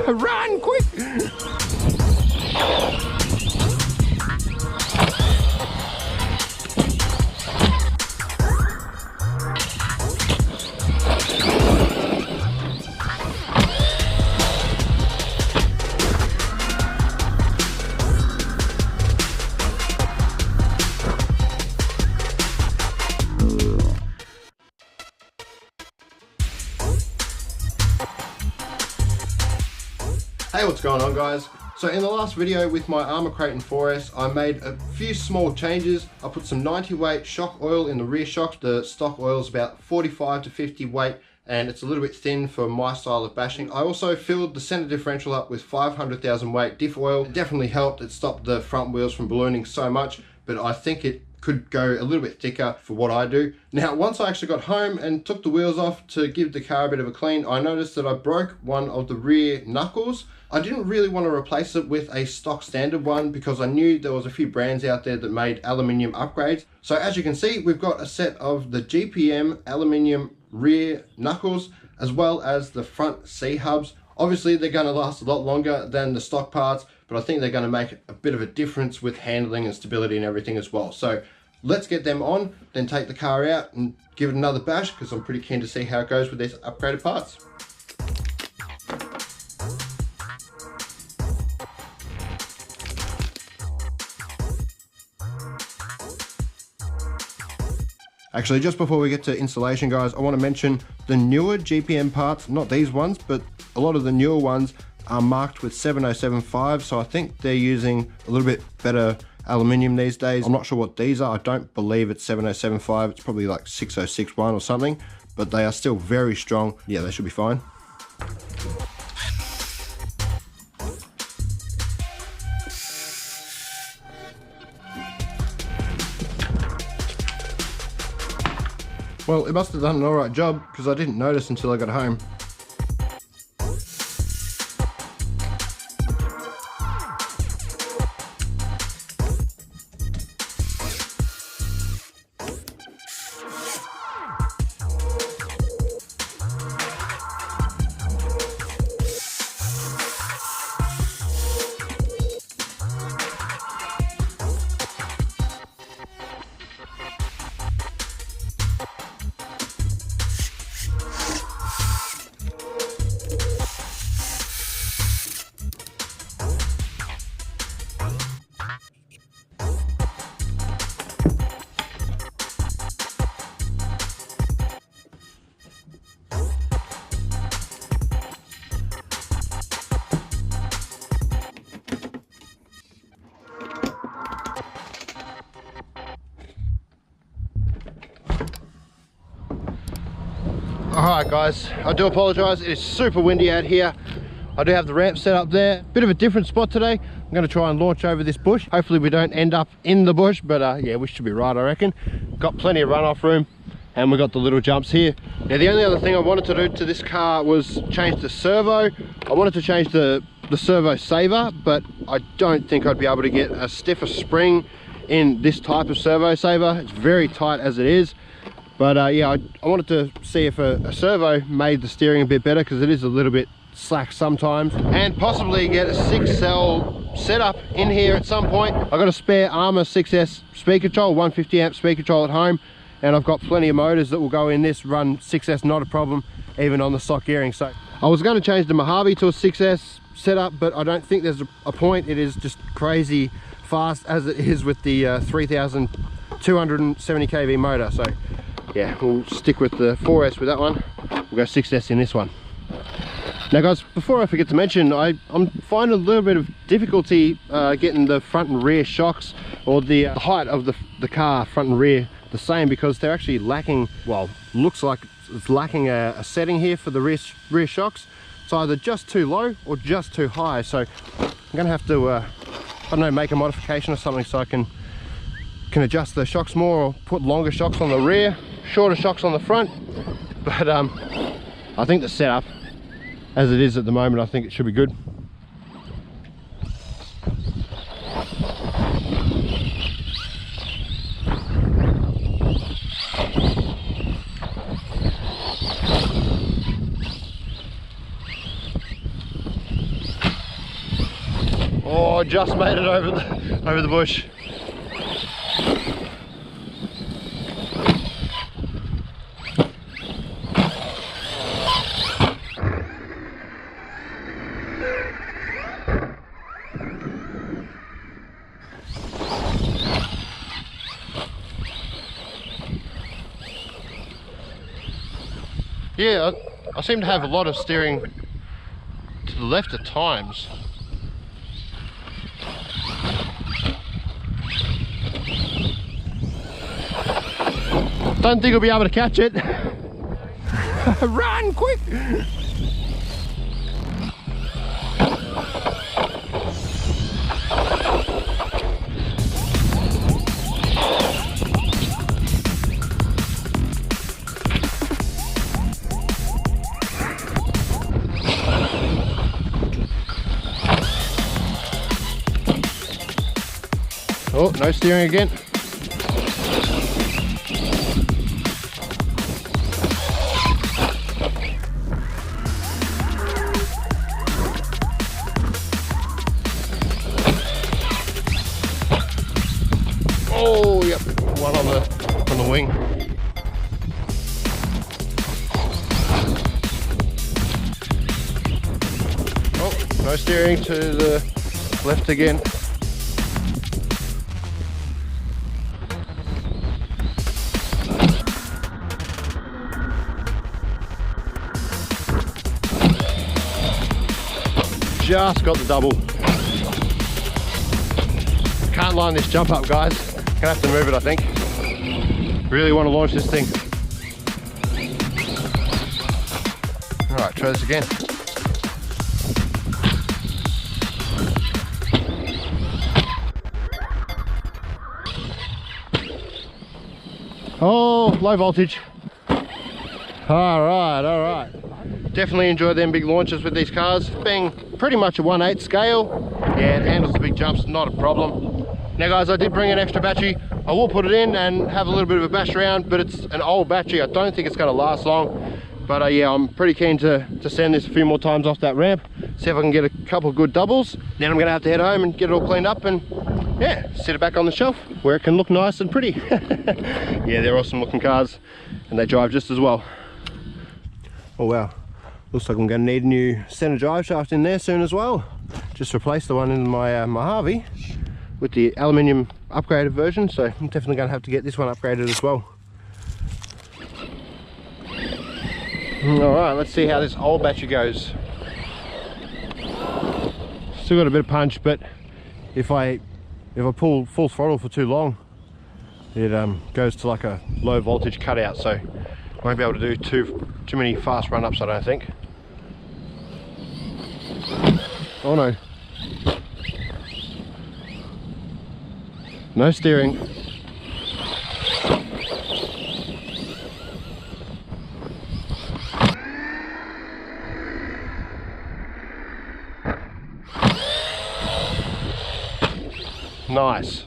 Run, quick! Hey, what's going on, guys? So in the last video with my Arrma Kraton 4S, I made a few small changes. I put some 90 weight shock oil in the rear shocks. The stock oil is about 45 to 50 weight and it's a little bit thin for my style of bashing. I also filled the center differential up with 500,000 weight diff oil. It definitely helped. It stopped the front wheels from ballooning so much, but I think it could go a little bit thicker for what I do. Now, once I actually got home and took the wheels off to give the car a bit of a clean, I noticed that I broke one of the rear knuckles. I didn't really want to replace it with a stock standard one because I knew there was a few brands out there that made aluminium upgrades. So as you can see, we've got a set of the GPM aluminium rear knuckles as well as the front C-hubs. Obviously they're going to last a lot longer than the stock parts, but I think they're going to make a bit of a difference with handling and stability and everything as well. So let's get them on, then take the car out and give it another bash because I'm pretty keen to see how it goes with these upgraded parts. Actually, just before we get to installation, guys, I want to mention the newer GPM parts, not these ones, but a lot of the newer ones are marked with 7075, so I think they're using a little bit better aluminium these days. I'm not sure what these are. I don't believe it's 7075. It's probably like 6061 or something, but they are still very strong. Yeah, they should be fine. Well, it must have done an alright job because I didn't notice until I got home. Alright guys, I do apologise, it is super windy out here. I do have the ramp set up there. Bit of a different spot today. I'm going to try and launch over this bush. Hopefully we don't end up in the bush, but yeah, we should be right, I reckon. Got plenty of runoff room and we got the little jumps here. Now the only other thing I wanted to do to this car was change the servo. I wanted to change the servo saver, but I don't think I'd be able to get a stiffer spring in this type of servo saver. It's very tight as it is. But yeah, I wanted to see if a servo made the steering a bit better because it is a little bit slack sometimes, and possibly get a 6-cell setup in here at some point. I've got a spare Arrma 6S speed control, 150 amp speed control at home, and I've got plenty of motors that will go in this, run 6S not a problem, even on the stock gearing. So I was going to change the Mojave to a 6S setup, but I don't think there's a point. It is just crazy fast as it is with the 3270 kV motor. So yeah, we'll stick with the 4S with that one. We'll go 6S in this one. Now guys, before I forget to mention, I'm finding a little bit of difficulty getting the front and rear shocks, or the height of the car front and rear the same, because they're actually lacking, well, looks like it's lacking a setting here for the rear shocks. It's either just too low or just too high. So I'm gonna have to, I don't know, make a modification or something so I can adjust the shocks more, or put longer shocks on the rear, shorter shocks on the front. But I think the setup as it is at the moment, I think it should be good. Oh, I just made it over the bush. Yeah, I seem to have a lot of steering to the left at times. Don't think I'll be able to catch it. Run, quick! Oh, no steering again. Oh, yep, one on the wing. Oh, no steering to the left again. Just got the double. Can't line this jump up, guys. Gonna have to move it, I think. Really want to launch this thing. Alright, try this again. Oh, low voltage. Alright. Definitely enjoy them big launches with these cars. Being pretty much a 1/8 scale, yeah, it handles the big jumps, not a problem. Now guys, I did bring an extra battery. I will put it in and have a little bit of a bash around, but it's an old battery. I don't think it's going to last long. But yeah, I'm pretty keen to send this a few more times off that ramp, see if I can get a couple of good doubles. Then I'm going to have to head home and get it all cleaned up and yeah, set it back on the shelf where it can look nice and pretty. Yeah, they're awesome looking cars and they drive just as well. Oh wow. Looks like I'm going to need a new center drive shaft in there soon as well. Just replaced the one in my my Harvey with the aluminium upgraded version, so I'm definitely going to have to get this one upgraded as well. Alright, let's see how this old battery goes. Still got a bit of punch, but if I pull full throttle for too long, it goes to like a low voltage cutout, so I won't be able to do too many fast run-ups, I don't think. Oh no. No steering. Nice.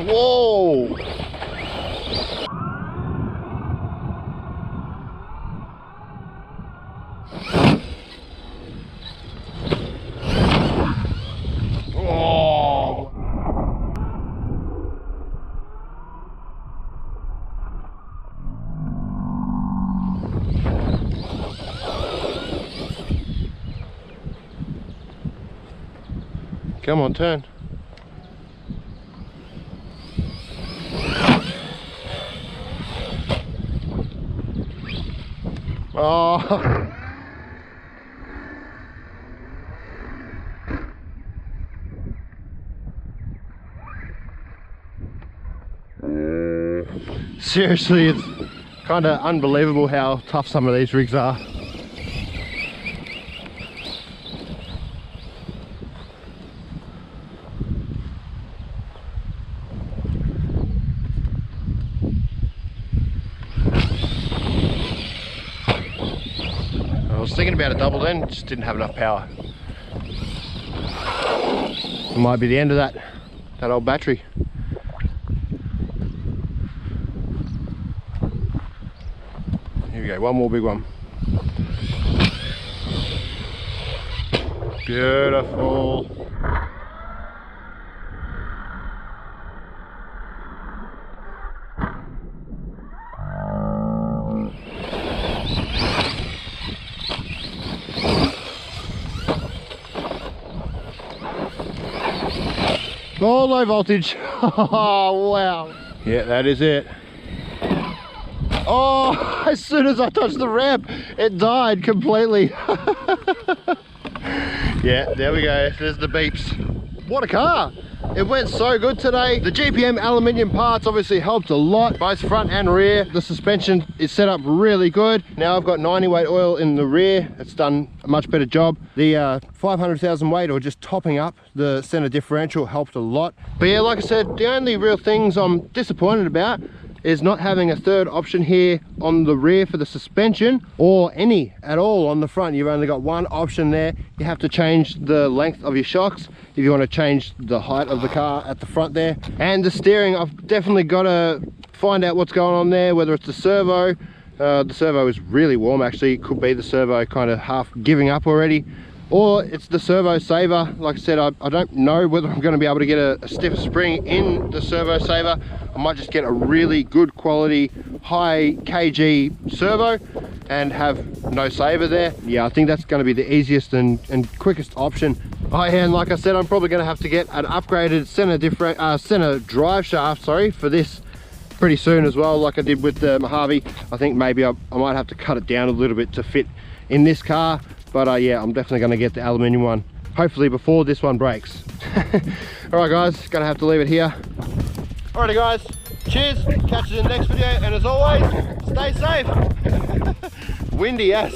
Whoa! Oh! Come on, turn. Oh. Seriously, it's kind Kind of unbelievable how tough some of these rigs are. I was thinking about a double then, just didn't have enough power. It might be the end of that old battery. Here we go, one more big one. Beautiful. Oh, low voltage. Oh, wow. Yeah, that is it. Oh, as soon as I touched the ramp, it died completely. Yeah, there we go. There's the beeps. What a car. It went so good today. The GPM aluminium parts obviously helped a lot, both front and rear. The suspension is set up really good. Now I've got 90 weight oil in the rear. It's done a much better job. The 500,000 weight, or just topping up the center differential, helped a lot. But yeah, like I said, the only real things I'm disappointed about is not having a third option here on the rear for the suspension, or any at all on the front. You've only got one option there. You have to change the length of your shocks if you want to change the height of the car at the front there. And the steering, I've definitely got to find out what's going on there, whether it's the servo. The servo is really warm actually. It could be the servo kind of half giving up already, or it's the servo saver. Like I said, I don't know whether I'm going to be able to get a stiff spring in the servo saver. I might just get a really good quality high kg servo and have no saver there. Yeah, I think that's going to be the easiest and quickest option. Oh yeah, and like I said, I'm probably going to have to get an upgraded center drive shaft, for this pretty soon as well, like I did with the Mojave. I think maybe I might have to cut it down a little bit to fit in this car. But yeah, I'm definitely going to get the aluminium one, hopefully before this one breaks. Alright guys, gonna have to leave it here. Alrighty guys, cheers, catch you in the next video, and as always, stay safe. Windy, yes.